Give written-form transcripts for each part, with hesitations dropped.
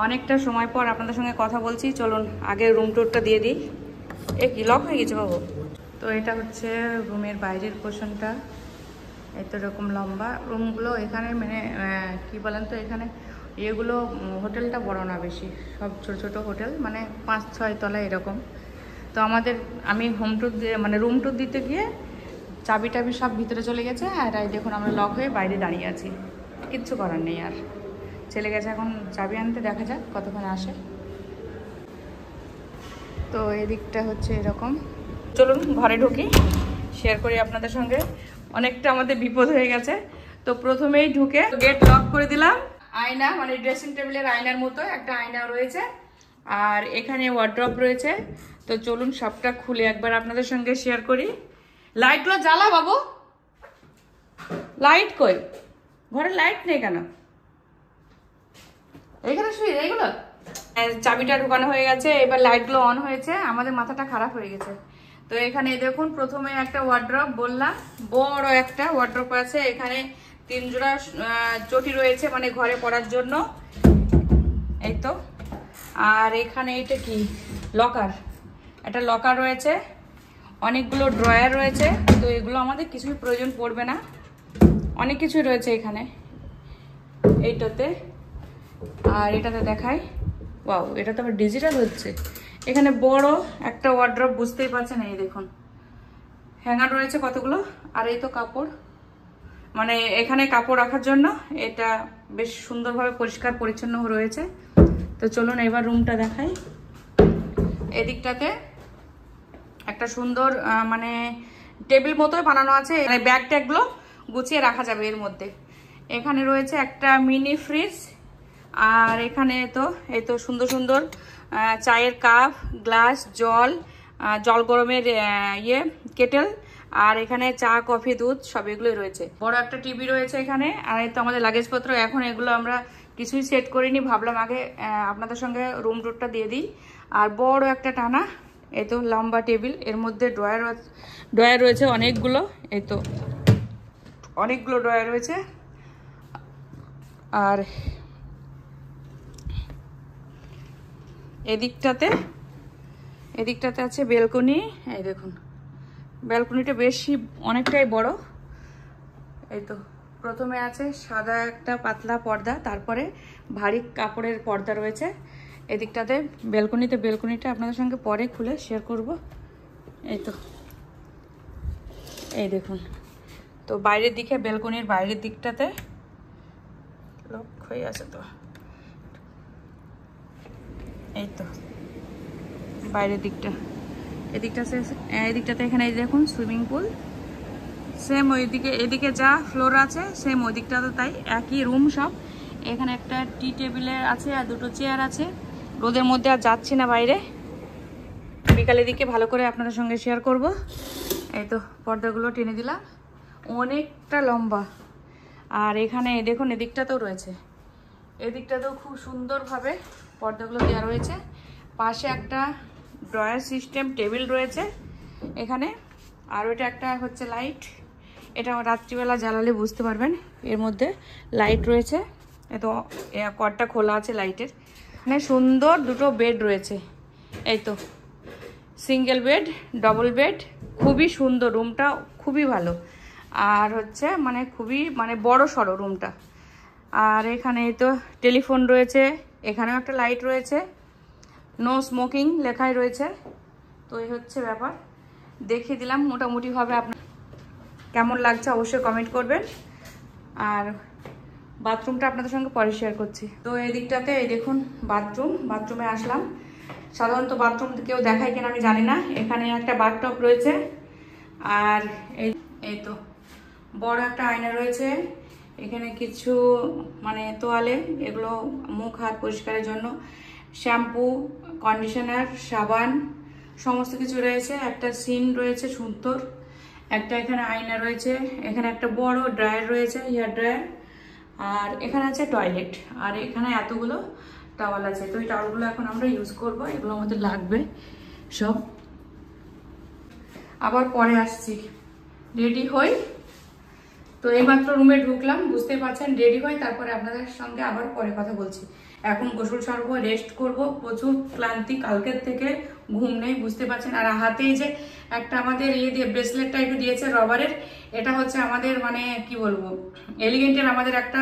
অনেকটা সময় পর আপনাদের সঙ্গে কথা বলছি, চলুন আগে রুম টুরটা দিয়ে দিই। এ কি লক হয়ে গেছে বাবু? তো এটা হচ্ছে রুমের বাইরের পোর্শনটা। এই তো এরকম লম্বা রুমগুলো। এখানে মানে কি বলেন তো, এখানে এগুলো হোটেলটা বড় না বেশি, সব ছোট ছোট হোটেল, মানে 5-6 তলা এরকম। তো আমি হোম ট্যুর দিয়ে মানে রুম ট্যুর দিতে গিয়ে চাবি টাবি সব ভিতরে চলে গেছে। আর দেখুন আমরা লক হয়ে বাইরে দাঁড়িয়ে আছি, কিচ্ছু করার নেই। আর চলে গেছে, এখন চাবি আনতে, দেখা যাক কতক্ষণ আসে। তো এদিকটা হচ্ছে এরকম। চলুন ঘরে ঢুকি, শেয়ার করি আপনাদের সঙ্গে। অনেকটা আমাদের বিপদ হয়ে গেছে। তো প্রথমেই ঢুকে গেট লক করে দিলাম। আয়না, মানে ড্রেসিং টেবিলের আয়নার মতো একটা আয়না রয়েছে, আর এখানে ওয়ার্ড্রপ রয়েছে। তো চলুন সবটা খুলে একবার আপনাদের সঙ্গে শেয়ার করি। লাইটগুলো জ্বালা বাবু, লাইট কই? ঘরে লাইট নেই কেন? এইখানে শুয়ে এইগুলো চাবিটা ঢুকানো হয়ে গেছে, এবার লাইটগুলো অন হয়েছে। আমাদের মাথাটা খারাপ হয়ে গেছে। তো এখানে দেখুন প্রথমে একটা ওয়ার্ড্রপ, বললাম বড় একটা ওয়ার্ড্রপ আছে। এখানে 3 জোড়া চটি রয়েছে, মানে ঘরে পড়ার জন্য। এই তো। আর এখানে এটা কি, লকার, একটা লকার রয়েছে, অনেকগুলো ড্রয়ার রয়েছে। তো এগুলো আমাদের কিছুই প্রয়োজন পড়বে না, অনেক কিছুই রয়েছে এখানে এইটাতে। আর এটাতে দেখাই, ওয়াও, এটা তো আবার ডিজিটাল হচ্ছে। এখানে বড় একটা ওয়ার্ড্রপ, বুঝতেই পারছেন। এই দেখুন হ্যাঙ্গার রয়েছে কতগুলো। আর এই তো কাপড়, মানে এখানে কাপড় রাখার জন্য এটা বেশ সুন্দরভাবে পরিষ্কার পরিচ্ছন্ন রয়েছে। তো চলুন এবার রুমটা দেখাই। এদিকটাতে একটা সুন্দর মানে টেবিল মতোই বানানো আছে, মানে ব্যাগ ট্যাগগুলো গুছিয়ে রাখা যাবে এর মধ্যে। এখানে রয়েছে একটা মিনি ফ্রিজ। আর এখানে তো এই তো সুন্দর সুন্দর চায়ের কাপ, গ্লাস, জল গরমের কেটেল। আর এখানে চা, কফি, দুধ সব এগুলোই রয়েছে। বড় একটা টিভি রয়েছে এখানে। আর এই তো আমাদের লাগেজপত্র। এখন এগুলো আমরা কিছুই সেট করিনি, ভাবলাম আগে আপনাদের সঙ্গে রুম টুরটা দিয়ে দিই। আর বড় একটা টানা এই তো লম্বা টেবিল, এর মধ্যে ড্রয়ার রয়েছে অনেকগুলো। এই তো অনেকগুলো ড্রয়ার রয়েছে। আর এদিকটাতে আছে বেলকনি। এই দেখুন ব্যালকনিটা অনেকটাই বড়। এই তো প্রথমে আছে সাদা একটা পাতলা পর্দা, তারপরে ভারী কাপড়ের পর্দা রয়েছে এদিকটাতে। বেলকনিটা আপনাদের সঙ্গে পরে খুলে শেয়ার করব। এই তো এই দেখুন। তো বাইরের দিকে, বেলকনির বাইরের দিকটাতে লক হয়ে আছে। তো এই তো বাইরের দিকটা, এদিকটাতে এখানে এই দেখুন সুইমিং পুল। সেম এদিকে যা ফ্লোর আছে সেম ওই দিকটাতে তাই, একই রুম সব। এখানে একটা টি টেবিলের আছে আর 2টো চেয়ার আছে। রোদের মধ্যে আর যাচ্ছি না বাইরে, বিকালের দিকে ভালো করে আপনাদের সঙ্গে শেয়ার করব। এই তো পর্দাগুলো টেনে দিলাম, অনেকটা লম্বা। আর এখানে দেখুন এদিকটাতেও রয়েছে, এদিকটাতেও খুব সুন্দরভাবে পর্দাগুলো দেওয়া রয়েছে। পাশে একটা ড্রয়ার সিস্টেম টেবিল রয়েছে এখানে। আর ওইটা একটা হচ্ছে লাইট, এটা রাত্রিবেলা জ্বালালে বুঝতে পারবেন। এর মধ্যে লাইট রয়েছে, এ তো কর্ডটা খোলা আছে লাইটের। এখানে সুন্দর 2টো বেড রয়েছে। এই তো সিঙ্গেল বেড, ডবল বেড, খুবই সুন্দর রুমটা, খুবই ভালো। আর হচ্ছে মানে খুবই মানে বড় সড়ো রুমটা। আর এখানে তো টেলিফোন রয়েছে, এখানেও একটা লাইট রয়েছে, নো স্মোকিং লেখাই রয়েছে। তো এই হচ্ছে ব্যাপার, দেখিয়ে দিলাম মোটামুটিভাবে। আপনার কেমন লাগছে অবশ্যই কমেন্ট করবেন। আর বাথরুমটা আপনাদের সঙ্গে পরে শেয়ার করছি। তো এই দিকটাতে এই দেখুন বাথরুমে আসলাম। সাধারণত বাথরুম কেউ দেখায় কিনা আমি জানি না। এখানে একটা বাথটব রয়েছে। আর এই তো বড় একটা আয়না রয়েছে। এখানে কিছু মানে তোয়ালে, এগুলো মুখ হাত পরিষ্কারের জন্য, শ্যাম্পু, কন্ডিশনার, সাবান সমস্ত কিছু রয়েছে। একটা সিন রয়েছে সুন্দর, একটা এখানে আয়না রয়েছে। এখানে একটা বড় ড্রায়ার রয়েছে, হেয়ার ড্রায়ার। আর এখানে আছে টয়লেট। আর এখানে এতগুলো টাওয়াল আছে। তো এই টাওয়ালগুলো এখন আমরা ইউজ করব, এগুলো আমাদের লাগবে সব। আবার পরে আসছি, রেডি হই, তো এইমাত্র রুমে ঢুকলাম, বুঝতে পারছেন রেডি হয়ে তারপরে আপনাদের সঙ্গে আবার পরে কথা বলছি। এখন গোসল সারবো, রেস্ট করব, প্রচুর ক্লান্তি, কালকের থেকে ঘুম নেই বুঝতে পারছেন। আর হাতেই যে একটা আমাদের ইয়ে দিয়ে ব্রেসলেট টাইপের দিয়েছে রবারের, এটা হচ্ছে আমাদের মানে কি বলবো এলিগেন্টের আমাদের একটা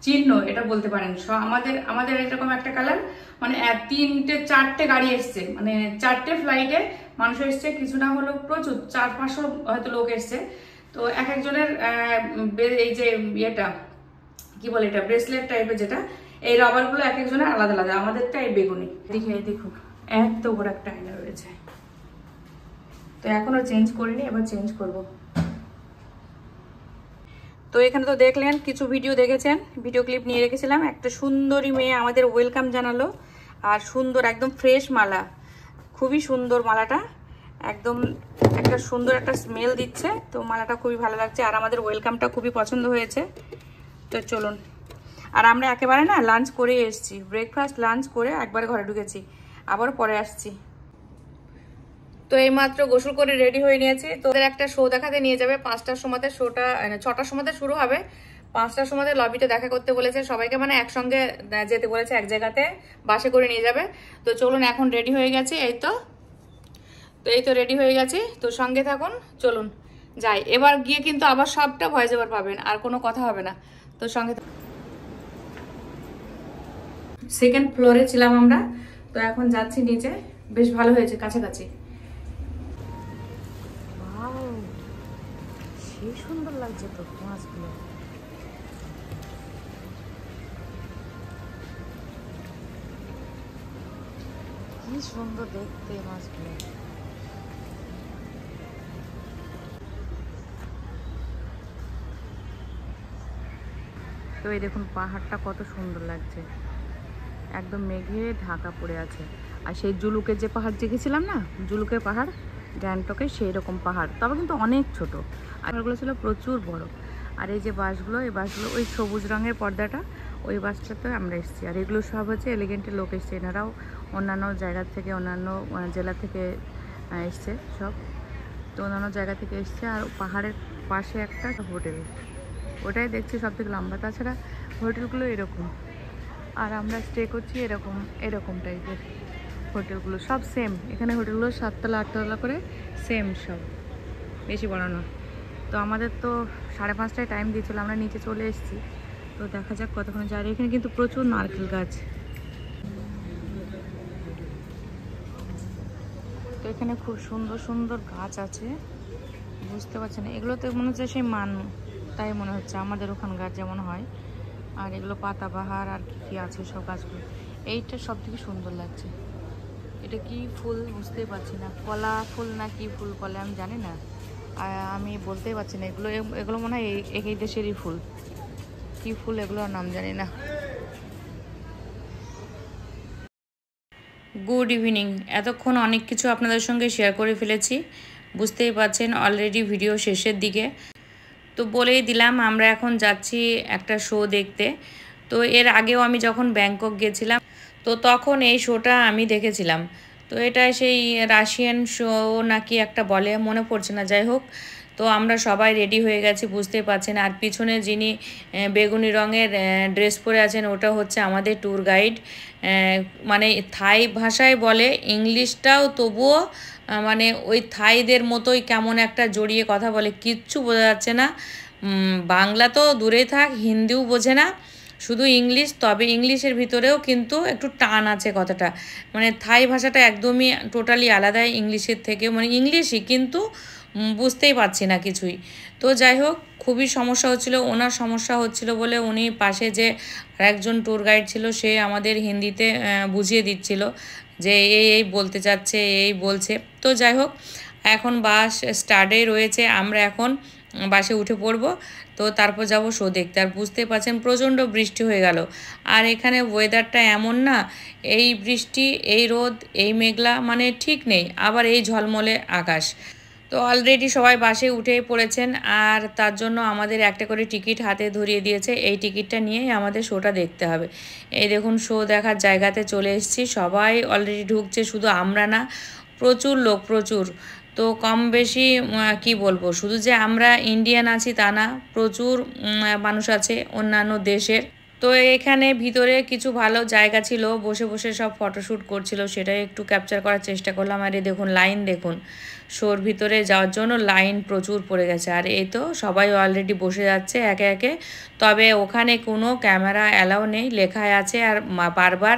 চিহ্ন এটা বলতে পারেন। আমাদের আমাদের এরকম একটা কালার, মানে 3-4টে গাড়ি এসছে, মানে 4টে ফ্লাইটে মানুষ এসছে, কিছু না হলেও প্রচুর 400-500 হয়তো লোক এসছে। তো এক একজনের এই যে ইয়েটা কি বলে এটা ব্রেসলেট টাইপের যেটা, এই রবারগুলো এক একজনের আলাদা আলাদা, আমাদেরটা এই বেগুনি। দেখি দেখুন এত বড় একটা আয়না রয়েছে, তো এখনো চেঞ্জ করিনি, এবার চেঞ্জ করব। তো এখানে তো দেখলেন, কিছু ভিডিও দেখেছেন, ভিডিও ক্লিপ নিয়ে রেখেছিলাম। একটা সুন্দরী মেয়ে আমাদের ওয়েলকাম জানালো, আর সুন্দর একদম ফ্রেশ মালা, খুবই সুন্দর মালাটা, একদম একটা সুন্দর একটা স্মেল দিচ্ছে। তো মালাটা খুবই ভালো লাগছে, আর আমাদের ওয়েলকামটা খুবই পছন্দ হয়েছে। তো চলুন, আর আমরা একেবারে না লাঞ্চ করে এসেছি, ব্রেকফাস্ট লাঞ্চ করে একবারে ঘরে ঢুকেছি, আবার পরে আসছি। তো এইমাত্র গোসল করে রেডি হয়ে নিয়েছি। তো ওদের একটা শো দেখাতে নিয়ে যাবে 5টার সময়তে, শোটা 6টার সময়তে শুরু হবে, 5টার সময়তে লবিতে দেখা করতে বলেছে সবাইকে, মানে একসঙ্গে যেতে বলেছে, এক জায়গাতে বাসে করে নিয়ে যাবে। তো চলুন, এখন রেডি হয়ে গেছি, এই তো রেডি হয়ে গেছি। তো সঙ্গে থাকুন, চলুন যাই। এবার গিয়ে কিন্তু আবার সবটা ভয়েস ওভার পাবেন, আর কোনো কথা হবে না। তো সঙ্গে সেকেন্ড ফ্লোরে ছিলাম আমরা, তো এখন যাচ্ছি নিচে। বেশ ভালো হয়েছে, কাছাকাছি। সেই সুন্দর লাগছে তো মাছগুলো, কি সুন্দর দেখতে মাছগুলো। তো এই দেখুন পাহাড়টা কত সুন্দর লাগছে, একদম মেঘে ঢাকা পড়ে আছে। আর সেই জুলুকের যে পাহাড় দেখেছিলাম না, জুলুকের পাহাড় গ্যাংটকে, সেই রকম পাহাড়, তবে কিন্তু অনেক ছোট, আর ওগুলো ছিল প্রচুর বড়। আর এই যে বাসগুলো, এই বাসগুলো ওই সবুজ রঙের পর্দাটা, ওই বাসটাতে আমরা এসেছি। আর এগুলো সব হচ্ছে এলিগেন্টের লোক এসছে, এনারাও অন্যান্য জায়গা থেকে, অন্যান্য জেলা থেকে এসছে সব, তো অন্যান্য জায়গা থেকে এসছে। আর পাহাড়ের পাশে একটা হোটেল, ওটাই দেখছি সব থেকে লম্বা। তাছাড়া হোটেলগুলো এরকম, আর আমরা স্টে করছি এরকম টাইপের হোটেলগুলো, সব সেম। এখানে হোটেলগুলো 7তলা 8তলা করে সেম, সব বেশি বড় না। তো আমাদের তো 5:30টায় টাইম দিয়েছিল, আমরা নিচে চলে এসেছি। তো দেখা যাক কতক্ষণ যায়। এখানে কিন্তু প্রচুর নারকেল গাছ, তো এখানে খুব সুন্দর সুন্দর গাছ আছে, বুঝতে পারছেন। এগুলো তো মনে হচ্ছে সেই তাই মনে হচ্ছে আমাদের ওখানকার যেমন হয়। আর এগুলো পাতাবাহার আর কি কি আছে সব গাছগুলো। এইটা সব থেকে সুন্দর লাগছে। এটা কি ফুল বুঝতেই পারছি না, কলা ফুল না কি ফুল বলে আমি জানি না, আমি বলতেই পারছি না। এগুলো মনে হয় এই দেশেরই ফুল, কি ফুল এগুলোর নাম জানি না। Good evening. এতক্ষণ অনেক কিছু আপনাদের সঙ্গে শেয়ার করে ফেলেছি, বুঝতেই পারছেন অলরেডি ভিডিও শেষের দিকে। তো বলেই দিলাম আমরা এখন যাচ্ছি একটা শো দেখতে। তো এর আগেও আমি যখন ব্যাংকক গেছিলাম, তো তখন এই শোটা আমি দেখেছিলাম। তো এটা সেই রাশিয়ান শো নাকি একটা বলে, মনে পড়ছে না, যাই হোক। তো আমরা সবাই রেডি হয়ে গেছি, বুঝতেই পারছেন। আর পিছনে যিনি বেগুনি রঙের ড্রেস পরে আছেন, ওটা হচ্ছে আমাদের ট্যুর গাইড। মানে থাই ভাষায় বলে, ইংলিশটাও তবুও মানে ওই থাইদের মতোই কেমন একটা জড়িয়ে কথা বলে, কিচ্ছু বোঝা যাচ্ছে না। বাংলা তো দূরেই থাক, হিন্দিও বোঝে না, শুধু ইংলিশ। তবে ইংলিশের ভিতরেও কিন্তু একটু টান আছে কথাটা, মানে থাই ভাষাটা একদমই টোটালি আলাদা ইংলিশের থেকে, মানে ইংলিশই কিন্তু বুঝতেই পারছি না কিছুই। তো যাই হোক, খুবই সমস্যা হচ্ছিল। ওনার সমস্যা হচ্ছিল বলে উনি পাশে যে আরেকজন ট্যুর গাইড ছিল, সে আমাদের হিন্দিতে বুঝিয়ে দিচ্ছিল যে এই বলতে চাচ্ছে, এই বলছে। তো যাই হোক, এখন বাস স্টার্টে রয়েছে, আমরা এখন বাসে উঠে পড়ব। তো তারপর যাব শো দেখতে। আর বুঝতে পারছেন প্রচণ্ড বৃষ্টি হয়ে গেল। আর এখানে ওয়েদারটা এমন না, এই বৃষ্টি, এই রোদ, এই মেঘলা, মানে ঠিক নেই, আবার এই ঝলমলে আকাশ। তো অলরেডি সবাই বাসে উঠেই পড়েছেন, আর তার জন্য আমাদের একটা করে টিকিট হাতে ধরিয়ে দিয়েছে। এই টিকিটটা নিয়েই আমাদের শোটা দেখতে হবে। এই দেখুন শো দেখার জায়গাতে চলে এসেছি, সবাই অলরেডি ঢুকছে, শুধু আমরা না, প্রচুর লোক, প্রচুর। তো কম বেশি কি বলবো, শুধু যে আমরা ইন্ডিয়ান আছি তা না, প্রচুর মানুষ আছে অন্যান্য দেশের। তো এখানে ভিতরে কিছু ভালো জায়গা ছিল, বসে বসে সব ফটোশ্যুট করছিল, সেটাই একটু ক্যাপচার করার চেষ্টা করলাম। আর এই দেখুন লাইন, দেখুন শোর ভিতরে যাওয়ার জন্য লাইন প্রচুর পড়ে গেছে। আর এই তো সবাই অলরেডি বসে যাচ্ছে একে একে। তবে ওখানে কোনো ক্যামেরা অ্যালাউ নেই, লেখায় আছে। আর বারবার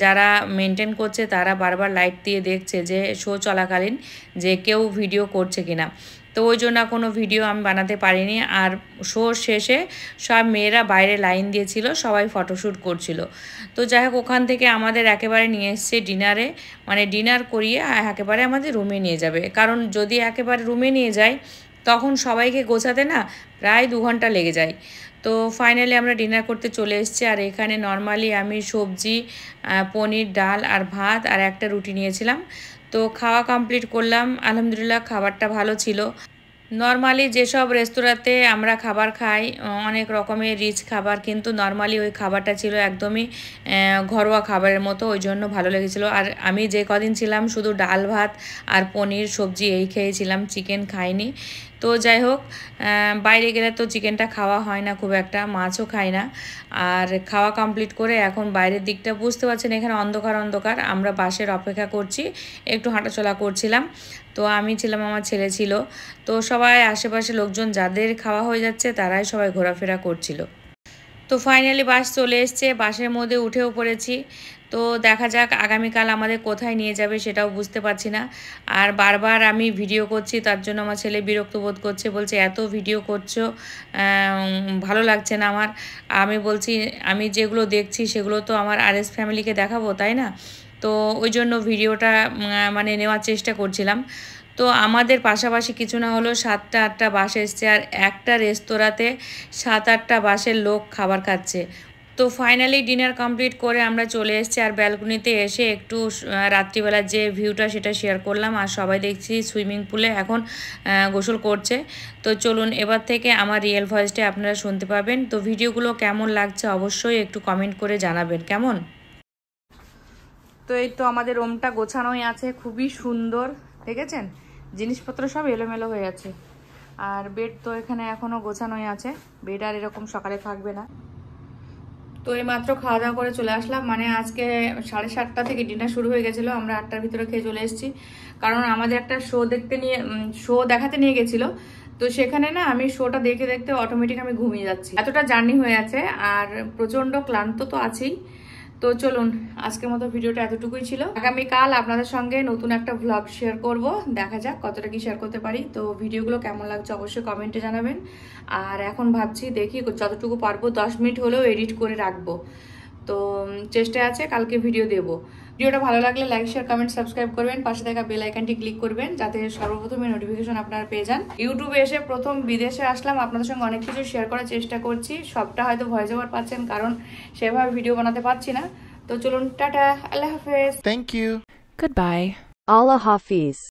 যারা মেনটেন করছে তারা বারবার লাইট দিয়ে দেখছে যে শো চলাকালীন যে কেউ ভিডিও করছে কিনা। তো ওই জন্য কোনো ভিডিও আমি বানাতে পারিনি। আর শো শেষে সব মেয়েরা বাইরে লাইন দিয়েছিল, সবাই ফটোশ্যুট করছিল। তো যাই হোক, ওখান থেকে আমাদের একেবারে নিয়ে এসছে ডিনারে, মানে ডিনার করিয়ে একেবারে আমাদের রুমে নিয়ে যাবে। কারণ যদি একেবারে রুমে নিয়ে যায় তখন সবাইকে গোছাতে না প্রায় 2 ঘন্টা লেগে যায়। তো ফাইনালি আমরা ডিনার করতে চলে এসেছি। আর এখানে নর্মালি আমি সবজি, পনির, ডাল আর ভাত আর একটা রুটি নিয়েছিলাম। তো খাওয়া কমপ্লিট করলাম, আলহামদুলিল্লাহ খাবারটা ভালো ছিল। নর্মালি যেসব রেস্তোরাঁতে আমরা খাবার খাই অনেক রকমের রিচ খাবার, কিন্তু নর্মালি ওই খাবারটা ছিল একদমই ঘরোয়া খাবারের মতো, ওই জন্য ভালো লেগেছিলো। আর আমি যে কদিন ছিলাম শুধু ডাল ভাত আর পনির সবজি এই খেয়েছিলাম, চিকেন খাইনি। তো যাই হোক, বাইরে গেলে তো চিকেনটা খাওয়া হয় না খুব একটা, মাছও খাই না। আর খাওয়া কমপ্লিট করে এখন বাইরের দিকটা বুঝতে পারছেন এখানে অন্ধকার অন্ধকার, আমরা বাসের অপেক্ষা করছি, একটু হাঁটাচলা করছিলাম। তো আমি ছিলাম, আমার ছেলে ছিল। তো সবাই আশেপাশে লোকজন যাদের খাওয়া হয়ে যাচ্ছে তারাই সবাই ঘোরাফেরা করছিল। তো ফাইনালি বাস চলে এসছে, বাসের মধ্যে উঠেও পড়েছি। তো দেখা যাক আগামীকাল আমাদের কোথায় নিয়ে যাবে সেটাও বুঝতে পারছি না। আর বারবার আমি ভিডিও করছি, তার জন্য আমার ছেলে বিরক্ত বোধ করছে, বলছে এত ভিডিও করছো ভালো লাগছে না আমার। আমি বলছি আমি যেগুলো দেখছি সেগুলো তো আমার আরএস ফ্যামিলিকে দেখাবো, তাই না? তো ওই জন্য ভিডিওটা মানে নেওয়ার চেষ্টা করছিলাম। তো আমাদের পাশাপাশি কিছু না হলেও 7-8টা বাস এসছে, আর একটা রেস্তোরাঁতে 7-8টা বাসের লোক খাবার খাচ্ছে। তো ফাইনালি ডিনার কমপ্লিট করে আমরা চলে এসেছি। আর ব্যালকনিতে এসে একটু রাত্রিবেলার যে ভিউটা সেটা শেয়ার করলাম। আর সবাই দেখছি সুইমিং পুলে এখন গোসল করছে। তো চলুন এবার থেকে আমার রিয়েল ভয়েসটা আপনারা শুনতে পাবেন। তো ভিডিওগুলো কেমন লাগছে অবশ্যই একটু কমেন্ট করে জানাবেন কেমন। তো এই তো আমাদের রুমটা গোছানোই আছে, খুবই সুন্দর, দেখেছেন জিনিসপত্র সব এলোমেলো হয়ে আছে। আর বেড তো এখানে এখনো গোছানোই আছে, বেড আর এরকম সকালে থাকবে না। তো এই মাত্র খাওয়া দাওয়া করে চলে আসলাম, মানে আজকে 7:30টা থেকে ডিনার শুরু হয়ে গেছিলো, আমরা 8টার ভিতরে খেয়ে চলে এসেছি। কারণ আমাদের একটা শো দেখাতে নিয়ে গেছিলো। তো সেখানে না আমি শোটা দেখতে দেখতে অটোমেটিক আমি ঘুমিয়ে যাচ্ছি, এতটা জার্নি হয়ে আছে। আর প্রচন্ড ক্লান্ত তো আছেই। তো চলুন আজকের মতো ভিডিওটা এতটুকুই ছিল। আগামীকাল আপনাদের সঙ্গে নতুন একটা ভ্লগ শেয়ার করব, দেখা যাক কতটা কি শেয়ার করতে পারি। তো ভিডিওগুলো কেমন লাগছে অবশ্যই কমেন্টে জানাবেন। আর এখন ভাবছি দেখি যতটুকু পারবো 10 মিনিট হলেও এডিট করে রাখবো। তো চেষ্টায় আছে কালকে ভিডিও দেব। ভিডিওটা ভালো লাগলে লাইক শেয়ার কমেন্ট সাবস্ক্রাইব করবেন, পাশে থাকা বেল আইকনটি ক্লিক করবেন যাতে সর্বপ্রথমে নোটিফিকেশন আপনারা পেয়ে যান। ইউটিউবে এসে প্রথম বিদেশে আসলাম, আপনাদের সঙ্গে অনেক কিছু শেয়ার করার চেষ্টা করছি, সবটা হয়তো ভয়েস ওভার পাচ্ছেন কারণ সেভাবে ভিডিও বানাতে পারছি না। তো চলুন টাটা, আল্লাহ হাফেজ, Thank you. Goodbye. Allah Hafiz.